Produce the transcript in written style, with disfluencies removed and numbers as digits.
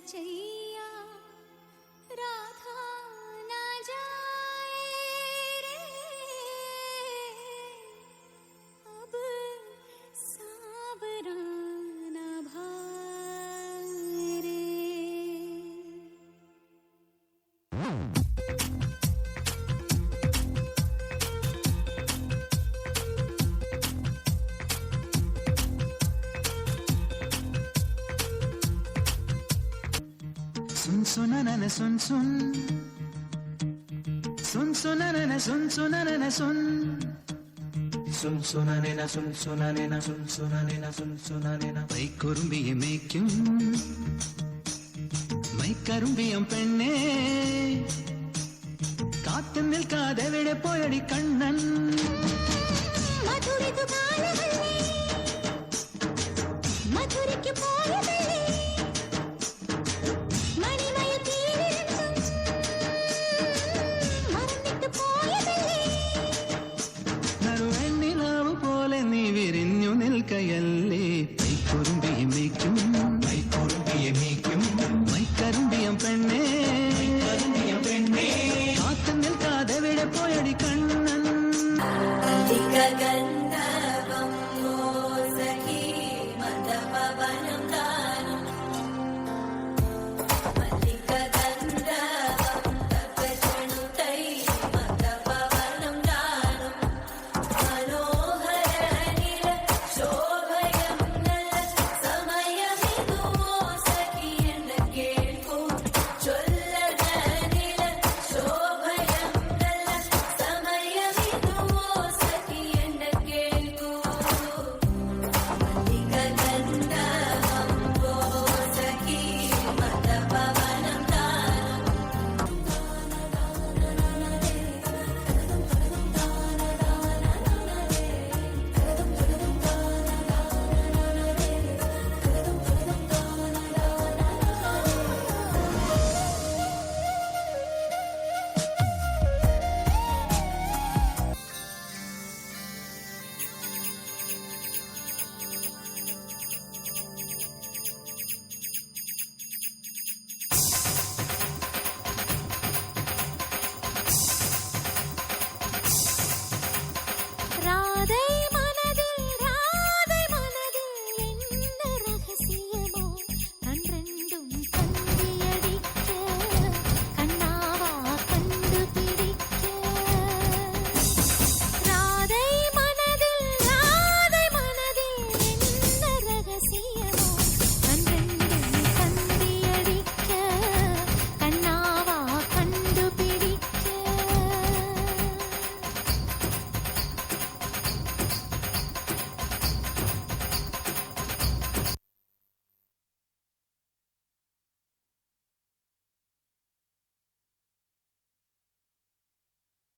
बचैया राधा ना जाए रे अब सावरा ना भाए रे। सुन सुना न सुन सुन सुन सुना न सुन सुना न सुन सुन सुनाने न सुन सुनाने न सुन सुनाने न सुन सुनाने न മൈക്കുറുമ്പിയെ മേയ്ക്കും മൈക്കറുമ്പിയം പെണ്ണേ കാത്തു നിൽക്കാതെവിടെ പോയടി കണ്ണൻ മധുരിതു കാലവല്ലേ മധുരയ്ക്ക് പോ